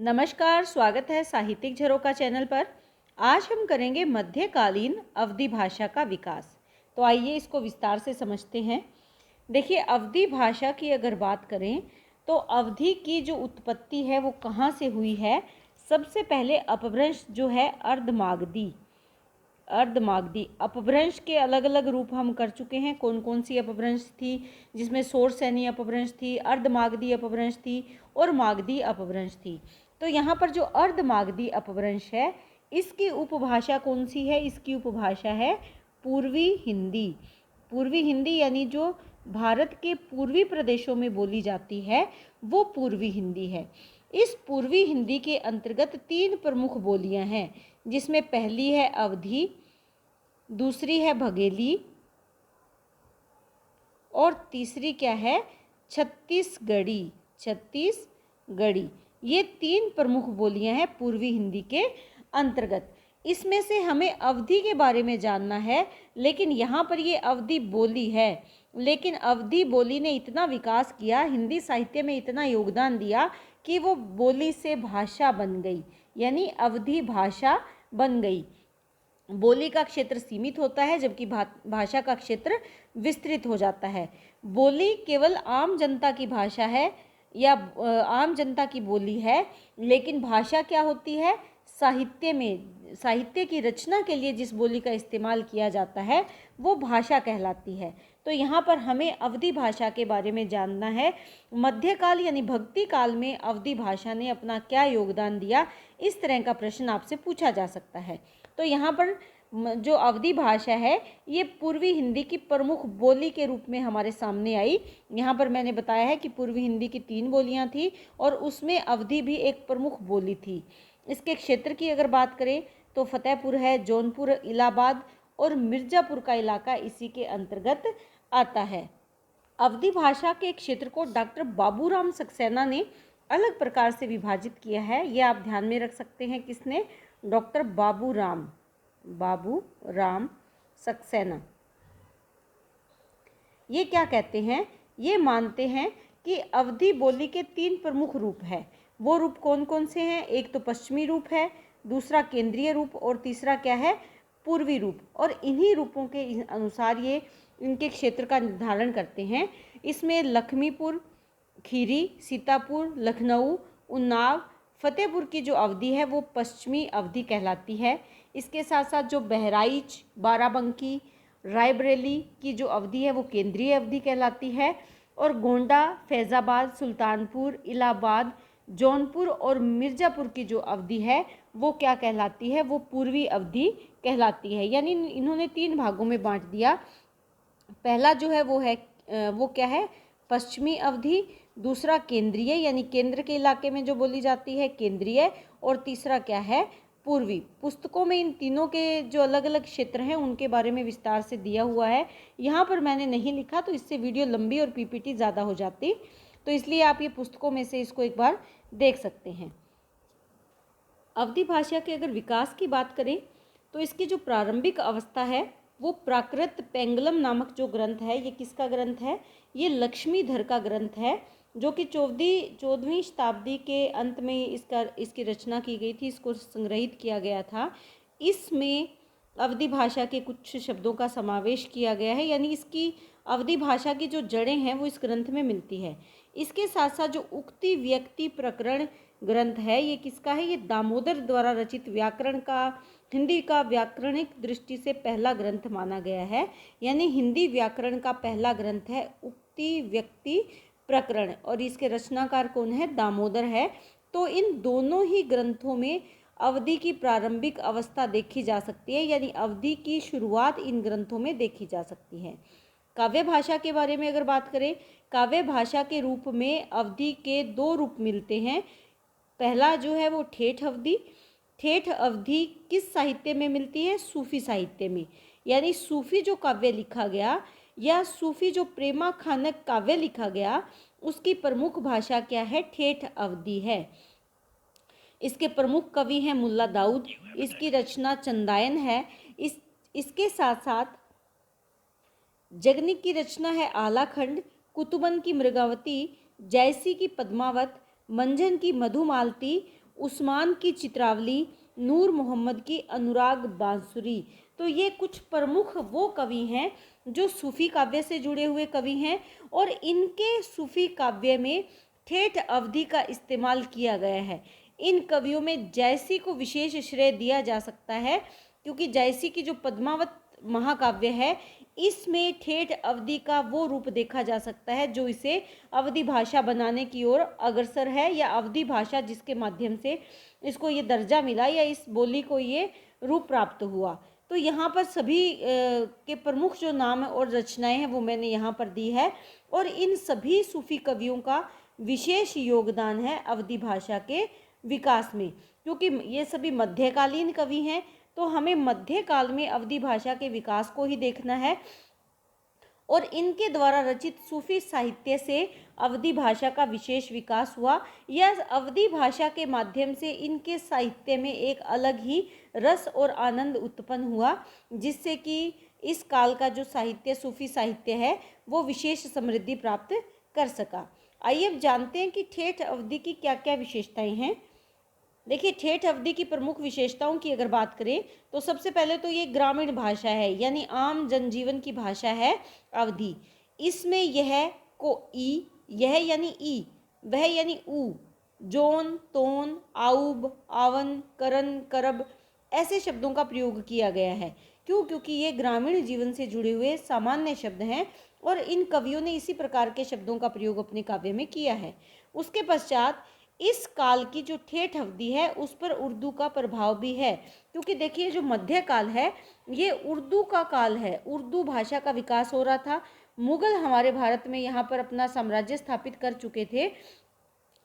नमस्कार, स्वागत है साहित्यिक झरोखा चैनल पर। आज हम करेंगे मध्यकालीन अवधी भाषा का विकास। तो आइए इसको विस्तार से समझते हैं। देखिए, अवधी भाषा की अगर बात करें तो अवधी की जो उत्पत्ति है वो कहाँ से हुई है। सबसे पहले अपभ्रंश जो है अर्धमागधी अपभ्रंश के अलग अलग रूप हम कर चुके हैं। कौन कौन सी अपभ्रंश थी, जिसमें शोरसैनी अपभ्रंश थी, अर्धमागधी अपभ्रंश थी और मागधी अपभ्रंश थी। तो यहाँ पर जो अर्धमागधी अपभ्रंश है, इसकी उपभाषा कौन सी है? इसकी उपभाषा है पूर्वी हिंदी। पूर्वी हिंदी यानी जो भारत के पूर्वी प्रदेशों में बोली जाती है वो पूर्वी हिंदी है। इस पूर्वी हिंदी के अंतर्गत 3 प्रमुख बोलियां हैं, जिसमें पहली है अवधी, दूसरी है बघेली और तीसरी क्या है? छत्तीसगढ़ी। ये 3 प्रमुख बोलियां हैं पूर्वी हिंदी के अंतर्गत। इसमें से हमें अवधी के बारे में जानना है, लेकिन यहाँ पर ये अवधी बोली है, लेकिन अवधी बोली ने इतना विकास किया, हिंदी साहित्य में इतना योगदान दिया कि वो बोली से भाषा बन गई, यानी अवधी भाषा बन गई। बोली का क्षेत्र सीमित होता है जबकि भाषा का क्षेत्र विस्तृत हो जाता है। बोली केवल आम जनता की भाषा है या आम जनता की बोली है, लेकिन भाषा क्या होती है? साहित्य की रचना के लिए जिस बोली का इस्तेमाल किया जाता है वो भाषा कहलाती है। तो यहाँ पर हमें अवधी भाषा के बारे में जानना है। मध्यकाल यानी भक्ति काल में अवधी भाषा ने अपना क्या योगदान दिया, इस तरह का प्रश्न आपसे पूछा जा सकता है। तो यहाँ पर जो अवधी भाषा है ये पूर्वी हिंदी की प्रमुख बोली के रूप में हमारे सामने आई। यहाँ पर मैंने बताया है कि पूर्वी हिंदी की 3 बोलियाँ थी और उसमें अवधी भी एक प्रमुख बोली थी। इसके क्षेत्र की अगर बात करें तो फतेहपुर है, जौनपुर, इलाहाबाद और मिर्ज़ापुर का इलाका इसी के अंतर्गत आता है। अवधी भाषा के क्षेत्र को डॉक्टर बाबूराम सक्सेना ने अलग प्रकार से विभाजित किया है। ये आप ध्यान में रख सकते हैं। किसने? डॉक्टर बाबूराम सक्सेना। ये क्या कहते हैं? ये मानते हैं कि अवधी बोली के 3 प्रमुख रूप हैं। वो रूप कौन कौन से हैं? एक तो पश्चिमी रूप है, दूसरा केंद्रीय रूप और तीसरा क्या है? पूर्वी रूप। और इन्हीं रूपों के अनुसार ये इनके क्षेत्र का निर्धारण करते हैं। इसमें लखीमपुर खीरी, सीतापुर, लखनऊ, उन्नाव, फतेहपुर की जो अवधि है वो पश्चिमी अवधि कहलाती है। इसके साथ साथ जो बहराइच, बाराबंकी, रायबरेली की जो अवधि है वो केंद्रीय अवधि कहलाती है। और गोंडा, फैज़ाबाद, सुल्तानपुर, इलाहाबाद, जौनपुर और मिर्ज़ापुर की जो अवधि है वो क्या कहलाती है? वो पूर्वी अवधि कहलाती है। यानी इन्होंने 3 भागों में बांट दिया। पहला जो है वो क्या है? पश्चिमी अवधि, दूसरा केंद्रीय यानी केंद्र के इलाके में जो बोली जाती है केंद्रीय, और तीसरा क्या है? पूर्वी। पुस्तकों में इन तीनों के जो अलग अलग क्षेत्र हैं उनके बारे में विस्तार से दिया हुआ है। यहाँ पर मैंने नहीं लिखा, तो इससे वीडियो लंबी और पीपीटी ज़्यादा हो जाती, तो इसलिए आप ये पुस्तकों में से इसको एक बार देख सकते हैं। अवधी भाषा के अगर विकास की बात करें तो इसकी जो प्रारंभिक अवस्था है वो प्राकृत पेंगलम नामक जो ग्रंथ है, ये किसका ग्रंथ है? ये लक्ष्मीधर का ग्रंथ है, जो कि 14वीं शताब्दी के अंत में इसकी रचना की गई थी, इसको संग्रहित किया गया था। इसमें अवधी भाषा के कुछ शब्दों का समावेश किया गया है, यानी इसकी अवधी भाषा की जो जड़ें हैं वो इस ग्रंथ में मिलती है। इसके साथ साथ जो उक्ति व्यक्ति प्रकरण ग्रंथ है ये किसका है? ये दामोदर द्वारा रचित व्याकरण का हिंदी का व्याकरणिक दृष्टि से पहला ग्रंथ माना गया है। यानी हिंदी व्याकरण का पहला ग्रंथ है उक्ति व्यक्ति प्रकरण, और इसके रचनाकार कौन है? दामोदर है। तो इन दोनों ही ग्रंथों में अवधी की प्रारंभिक अवस्था देखी जा सकती है, यानी अवधी की शुरुआत इन ग्रंथों में देखी जा सकती है। काव्य भाषा के बारे में अगर बात करें, काव्य भाषा के रूप में अवधी के 2 रूप मिलते हैं। पहला जो है वो ठेठ अवधि। ठेठ अवधि किस साहित्य में मिलती है? सूफी साहित्य में। यानी सूफी जो काव्य लिखा गया या सूफी जो प्रेमाखानक काव्य लिखा गया उसकी प्रमुख भाषा क्या है? ठेठ अवधि है। इसके प्रमुख कवि हैं मुल्ला दाऊद, इसकी रचना चंदायन है। इसके साथ साथ जगनिक की रचना है आलाखंड, कुतुबन की मृगावती, जयसी की पद्मावत, मंझन की मधुमालती, उस्मान की चित्रावली, नूर मोहम्मद की अनुराग बांसुरी। तो ये कुछ प्रमुख वो कवि हैं जो सूफी काव्य से जुड़े हुए कवि हैं और इनके सूफी काव्य में ठेठ अवधि का इस्तेमाल किया गया है। इन कवियों में जयसी को विशेष श्रेय दिया जा सकता है क्योंकि जयसी की जो पद्मावत महाकाव्य है इसमें ठेठ अवधि का वो रूप देखा जा सकता है जो इसे अवधि भाषा बनाने की ओर अग्रसर है, या अवधि भाषा जिसके माध्यम से इसको ये दर्जा मिला या इस बोली को ये रूप प्राप्त हुआ। तो यहाँ पर सभी के प्रमुख जो नाम और रचनाएं हैं वो मैंने यहाँ पर दी है और इन सभी सूफी कवियों का विशेष योगदान है अवधि भाषा के विकास में, क्योंकि ये सभी मध्यकालीन कवि हैं तो हमें मध्यकाल में अवधि भाषा के विकास को ही देखना है और इनके द्वारा रचित सूफी साहित्य से अवधि भाषा का विशेष विकास हुआ। यह अवधि भाषा के माध्यम से इनके साहित्य में एक अलग ही रस और आनंद उत्पन्न हुआ जिससे कि इस काल का जो साहित्य सूफी साहित्य है वो विशेष समृद्धि प्राप्त कर सका। आइए अब जानते हैं कि ठेठ अवधि की क्या क्या विशेषताएं हैं। देखिए, ठेठ अवधि की प्रमुख विशेषताओं की अगर बात करें तो सबसे पहले तो ये ग्रामीण भाषा है, यानी आम जनजीवन की भाषा है अवधि। इसमें यह को ई, यह यानी ई, वह यानी ऊ, जोन, तोन, आउब, आवन, करन, करब ऐसे शब्दों का प्रयोग किया गया है। क्यों? क्योंकि ये ग्रामीण जीवन से जुड़े हुए सामान्य शब्द हैं और इन कवियों ने इसी प्रकार के शब्दों का प्रयोग अपने काव्य में किया है। उसके पश्चात इस काल की जो ठेठ अवधि है उस पर उर्दू का प्रभाव भी है, क्योंकि देखिए जो मध्यकाल है ये उर्दू का काल है, उर्दू भाषा का विकास हो रहा था। मुगल हमारे भारत में यहाँ पर अपना साम्राज्य स्थापित कर चुके थे,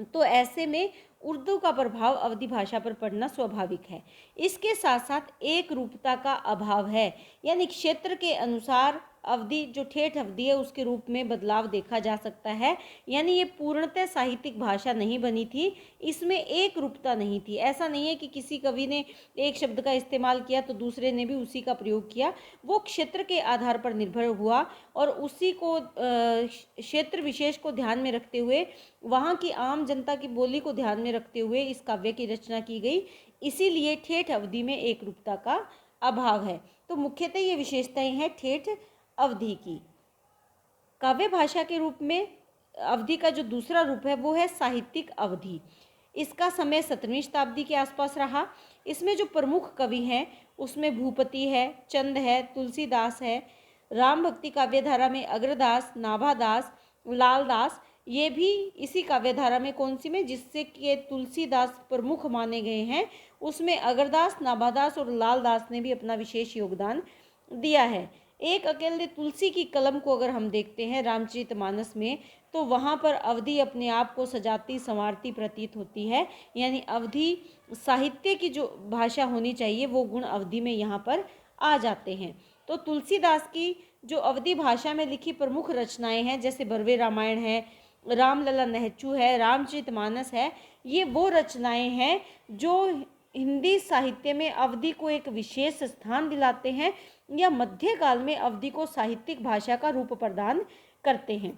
तो ऐसे में उर्दू का प्रभाव अवधि भाषा पर पड़ना स्वाभाविक है। इसके साथ साथ एक रूपता का अभाव है, यानी क्षेत्र के अनुसार अवधि जो ठेठ अवधि है उसके रूप में बदलाव देखा जा सकता है, यानी ये पूर्णतः साहित्यिक भाषा नहीं बनी थी, इसमें एक रूपता नहीं थी। ऐसा नहीं है कि किसी कवि ने एक शब्द का इस्तेमाल किया तो दूसरे ने भी उसी का प्रयोग किया, वो क्षेत्र के आधार पर निर्भर हुआ और उसी को क्षेत्र विशेष को ध्यान में रखते हुए, वहाँ की आम जनता की बोली को ध्यान में रखते हुए इस काव्य की रचना की गई। इसीलिए ठेठ अवधि में एक रूपता का अभाव है। तो मुख्यतः ये विशेषताएं हैं ठेठ अवधि की। काव्य भाषा के रूप में अवधि का जो दूसरा रूप है वो है साहित्यिक अवधि। इसका समय 17वीं शताब्दी के आसपास रहा। इसमें जो प्रमुख कवि हैं उसमें भूपति है, चंद है, तुलसीदास है, राम भक्ति काव्यधारा में अग्रदास, नाभादास, लालदास, ये भी इसी काव्यधारा में कौन सी में जिससे कि तुलसीदास प्रमुख माने गए हैं, उसमें अग्रदास, नाभादास और लालदास ने भी अपना विशेष योगदान दिया है। एक अकेले तुलसी की कलम को अगर हम देखते हैं रामचरितमानस में तो वहाँ पर अवधि अपने आप को सजाती संवारती प्रतीत होती है, यानी अवधि साहित्य की जो भाषा होनी चाहिए वो गुण अवधि में यहाँ पर आ जाते हैं। तो तुलसीदास की जो अवधि भाषा में लिखी प्रमुख रचनाएं हैं जैसे बरवे रामायण है, रामलला नहचू है, रामचरितमानस है, ये वो रचनाएं हैं जो हिंदी साहित्य में अवधि को एक विशेष स्थान दिलाते हैं या मध्यकाल में अवधि को साहित्यिक भाषा का रूप प्रदान करते हैं।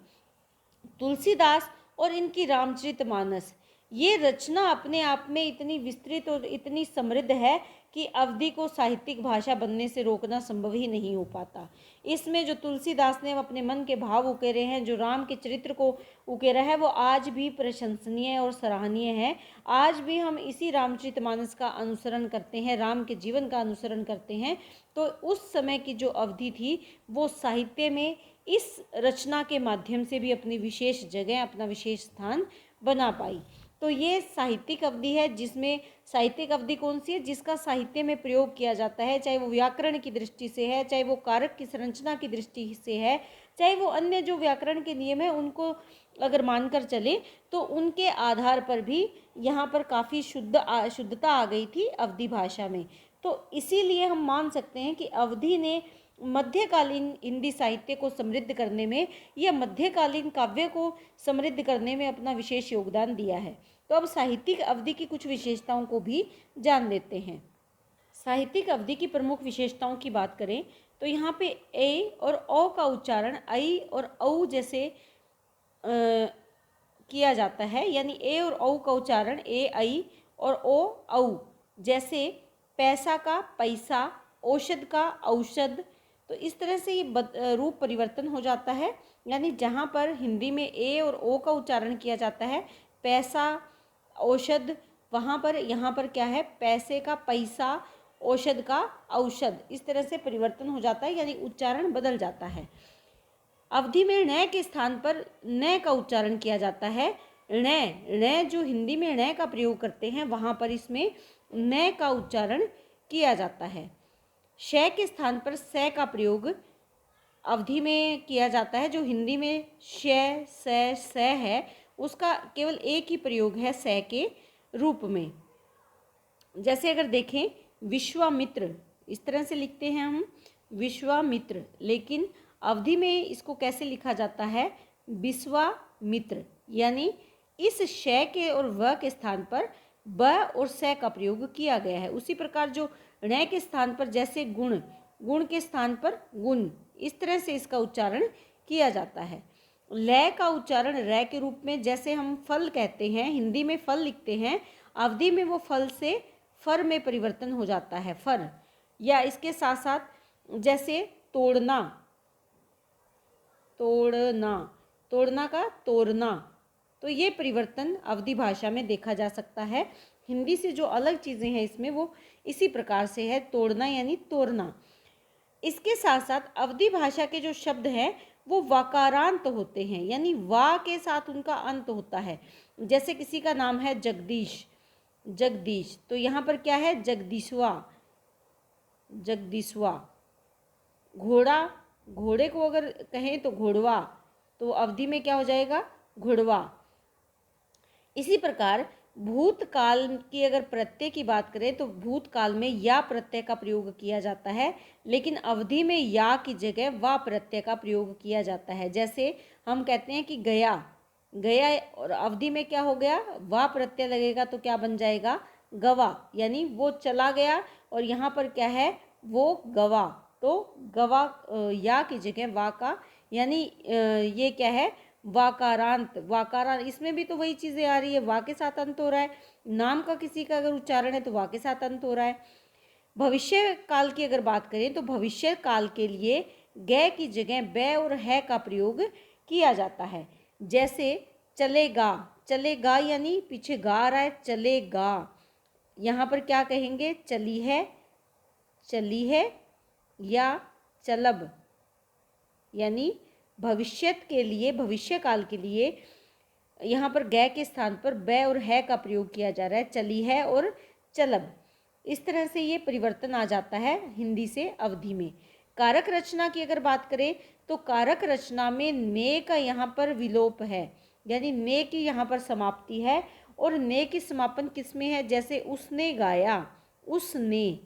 तुलसीदास और इनकी रामचरितमानस ये रचना अपने आप में इतनी विस्तृत और इतनी समृद्ध है कि अवधि को साहित्यिक भाषा बनने से रोकना संभव ही नहीं हो पाता। इसमें जो तुलसीदास ने अपने मन के भाव उकेरे हैं, जो राम के चरित्र को उकेरा है, वो आज भी प्रशंसनीय और सराहनीय है। आज भी हम इसी रामचरितमानस का अनुसरण करते हैं, राम के जीवन का अनुसरण करते हैं। तो उस समय की जो अवधि थी वो साहित्य में इस रचना के माध्यम से भी अपनी विशेष जगह, अपना विशेष स्थान बना पाई। तो ये साहित्यिक अवधि है, जिसमें साहित्यिक अवधि कौन सी है? जिसका साहित्य में प्रयोग किया जाता है, चाहे वो व्याकरण की दृष्टि से है, चाहे वो कारक की संरचना की दृष्टि से है, चाहे वो अन्य जो व्याकरण के नियम है उनको अगर मानकर चले तो उनके आधार पर भी यहाँ पर काफ़ी शुद्धता आ गई थी अवधि भाषा में। तो इसीलिए हम मान सकते हैं कि अवधि ने मध्यकालीन हिंदी साहित्य को समृद्ध करने में या मध्यकालीन काव्य को समृद्ध करने में अपना विशेष योगदान दिया है। तो अब साहित्यिक अवधि की कुछ विशेषताओं को भी जान लेते हैं। साहित्यिक अवधि की प्रमुख विशेषताओं की बात करें तो यहाँ पे ए और ओ का उच्चारण आई और औ जैसे किया जाता है, यानी ए और औ का उच्चारण ए आई और ओ औ, जैसे पैसा का पैसा, औषध का औषध। तो इस तरह से ये रूप परिवर्तन हो जाता है। यानी जहाँ पर हिंदी में ए और ओ का उच्चारण किया जाता है, पैसा, औषध, वहाँ पर यहाँ पर क्या है, पैसे का पैसा, औषध का औषध। इस तरह से परिवर्तन हो जाता है, यानी उच्चारण बदल जाता है। अवधि में ण के स्थान पर न का उच्चारण किया जाता है। ण जो हिंदी में ण का प्रयोग करते हैं, वहाँ पर इसमें न का उच्चारण किया जाता है। श के स्थान पर स का प्रयोग अवधि में किया जाता है। जो हिंदी में श, स है, उसका केवल एक ही प्रयोग है स के रूप में। जैसे अगर देखें विश्वामित्र, इस तरह से लिखते हैं हम विश्वामित्र, लेकिन अवधि में इसको कैसे लिखा जाता है, विश्वामित्र। यानी इस श के और व के स्थान पर ब और स का प्रयोग किया गया है। उसी प्रकार जो ण के स्थान पर जैसे गुण, गुण के स्थान पर गुण, इस तरह से इसका उच्चारण किया जाता है। ल का उच्चारण र के रूप में, जैसे हम फल कहते हैं, हिंदी में फल लिखते हैं, अवधि में वो फल से फर में परिवर्तन हो जाता है, फर। या इसके साथ साथ जैसे तोड़ना, तोड़ना, तोड़ना का तोड़ना। तो ये परिवर्तन अवधि भाषा में देखा जा सकता है। हिंदी से जो अलग चीज़ें हैं इसमें, वो इसी प्रकार से है, तोड़ना यानी तोड़ना। इसके साथ साथ अवधि भाषा के जो शब्द हैं वो वाकारांत होते हैं, यानी वा के साथ उनका अंत होता है। जैसे किसी का नाम है जगदीश, जगदीश, तो यहाँ पर क्या है, जगदीशवा, जगदीशवा। घोड़ा, घोड़े को अगर कहें तो घोड़वा, तो अवधि में क्या हो जाएगा, घोड़वा। इसी प्रकार भूतकाल की अगर प्रत्यय की बात करें तो भूतकाल में या प्रत्यय का प्रयोग किया जाता है, लेकिन अवधि में या की जगह वा प्रत्यय का प्रयोग किया जाता है। जैसे हम कहते हैं कि गया, गया, और अवधि में क्या हो गया, वा प्रत्यय लगेगा तो क्या बन जाएगा, गवा, यानी वो चला गया। और यहाँ पर क्या है, वो गवा, तो गवा या की जगह वा का, यानी ये क्या है, वाकारांत, वाकारांत। इसमें भी तो वही चीज़ें आ रही है, वा के साथ अंत हो रहा है। नाम का किसी का अगर उच्चारण है तो वा के साथ अंत हो रहा है। भविष्य काल की अगर बात करें तो भविष्य काल के लिए ग की जगह ब और है का प्रयोग किया जाता है। जैसे चलेगा, चलेगा यानी पीछे गा आ रहा है, चलेगा। यहाँ पर क्या कहेंगे, चली है, चली है, या चलब, यानी भविष्यत के लिए, भविष्य काल के लिए यहाँ पर ग के स्थान पर ब और है का प्रयोग किया जा रहा है, चली है और चलब। इस तरह से ये परिवर्तन आ जाता है हिंदी से अवधि में। कारक रचना की अगर बात करें तो कारक रचना में ने का यहाँ पर विलोप है, यानी ने की यहाँ पर समाप्ति है। और ने की समापन किस में है, जैसे उसने गाया, उसने,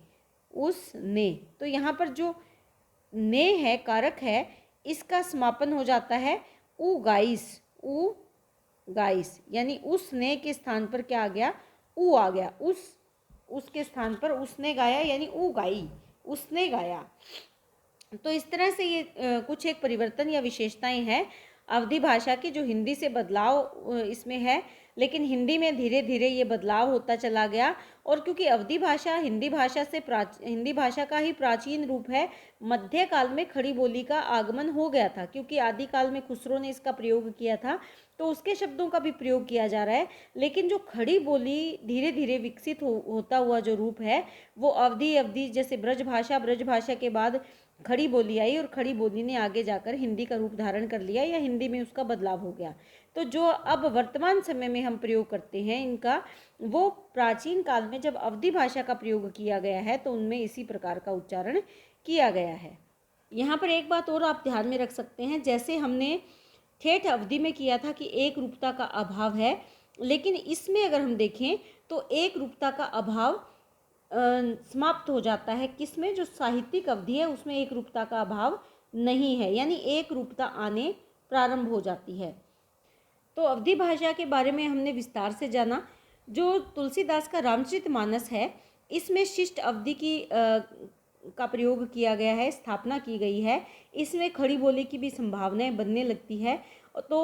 उसने, तो यहाँ पर जो ने है, कारक है, इसका समापन हो जाता है उ गाइस, उ गाइस, यानी उसने के स्थान पर क्या आ गया, उ आ गया। उसके स्थान पर उसने गाया, यानी उ गाई, उसने गाया। तो इस तरह से ये कुछ एक परिवर्तन या विशेषताएं हैं अवधि भाषा की, जो हिंदी से बदलाव इसमें है। लेकिन हिंदी में धीरे धीरे ये बदलाव होता चला गया। और क्योंकि अवधि भाषा हिंदी भाषा से हिंदी भाषा का ही प्राचीन रूप है, मध्यकाल में खड़ी बोली का आगमन हो गया था, क्योंकि आदिकाल में खुसरो ने इसका प्रयोग किया था, तो उसके शब्दों का भी प्रयोग किया जा रहा है। लेकिन जो खड़ी बोली धीरे धीरे विकसित होता हुआ जो रूप है, वो अवधि, जैसे ब्रज भाषा के बाद खड़ी बोली आई, और खड़ी बोली ने आगे जाकर हिंदी का रूप धारण कर लिया, या हिंदी में उसका बदलाव हो गया। तो जो अब वर्तमान समय में हम प्रयोग करते हैं इनका, वो प्राचीन काल में जब अवधि भाषा का प्रयोग किया गया है तो उनमें इसी प्रकार का उच्चारण किया गया है। यहाँ पर एक बात और आप ध्यान में रख सकते हैं, जैसे हमने ठेठ अवधि में किया था कि एक रूपता का अभाव है, लेकिन इसमें अगर हम देखें तो एक रूपता का अभाव समाप्त हो जाता है। किसमें, जो साहित्यिक अवधि है उसमें एक रूपता का अभाव नहीं है, यानी एक रूपता आने प्रारंभ हो जाती है। तो अवधि भाषा के बारे में हमने विस्तार से जाना। जो तुलसीदास का रामचरितमानस है, इसमें शिष्ट अवधि की का प्रयोग किया गया है, स्थापना की गई है। इसमें खड़ी बोली की भी संभावनाएं बनने लगती है। तो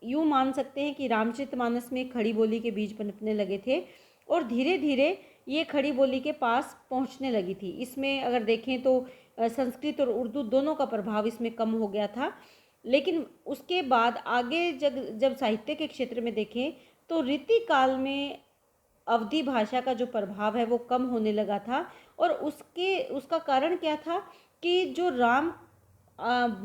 यूँ मान सकते हैं कि रामचरितमानस में खड़ी बोली के बीज पनपने लगे थे। और धीरे धीरे ये खड़ी बोली के पास पहुंचने लगी थी। इसमें अगर देखें तो संस्कृत और उर्दू दोनों का प्रभाव इसमें कम हो गया था। लेकिन उसके बाद आगे जब साहित्य के क्षेत्र में देखें तो रीति काल में अवधी भाषा का जो प्रभाव है वो कम होने लगा था। और उसका कारण क्या था कि जो राम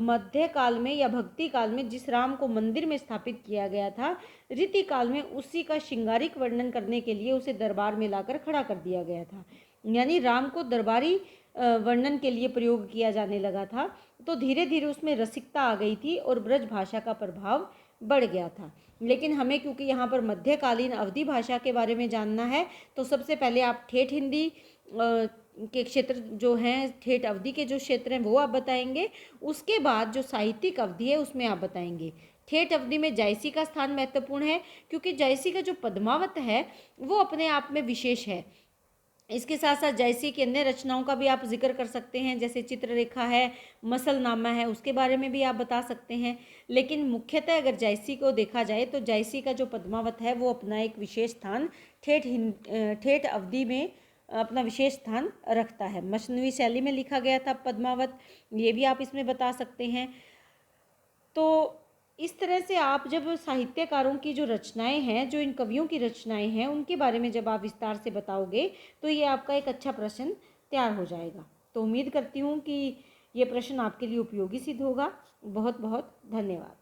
मध्य काल में या भक्ति काल में जिस राम को मंदिर में स्थापित किया गया था, रीति काल में उसी का श्रृंगारिक वर्णन करने के लिए उसे दरबार में लाकर खड़ा कर दिया गया था। यानी राम को दरबारी वर्णन के लिए प्रयोग किया जाने लगा था। तो धीरे धीरे उसमें रसिकता आ गई थी और ब्रज भाषा का प्रभाव बढ़ गया था। लेकिन हमें क्योंकि यहाँ पर मध्यकालीन अवधी भाषा के बारे में जानना है, तो सबसे पहले आप ठेठ हिंदी के क्षेत्र जो हैं, ठेठ अवधि के जो क्षेत्र हैं वो आप बताएंगे। उसके बाद जो साहित्यिक अवधि है उसमें आप बताएंगे। ठेठ अवधि में जायसी का स्थान महत्वपूर्ण है, क्योंकि जायसी का जो पद्मावत है वो अपने आप में विशेष है। इसके साथ साथ जायसी की अन्य रचनाओं का भी आप जिक्र कर सकते हैं, जैसे चित्ररेखा है, मसलनामा है, उसके बारे में भी आप बता सकते हैं। लेकिन मुख्यतः अगर जायसी को देखा जाए तो जायसी का जो पद्मावत है वो अपना एक विशेष स्थान ठेठ अवधि में अपना विशेष स्थान रखता है। मसनवी शैली में लिखा गया था पद्मावत, ये भी आप इसमें बता सकते हैं। तो इस तरह से आप जब साहित्यकारों की जो रचनाएं हैं, जो इन कवियों की रचनाएं हैं, उनके बारे में जब आप विस्तार से बताओगे तो ये आपका एक अच्छा प्रश्न तैयार हो जाएगा। तो उम्मीद करती हूँ कि ये प्रश्न आपके लिए उपयोगी सिद्ध होगा। बहुत बहुत धन्यवाद।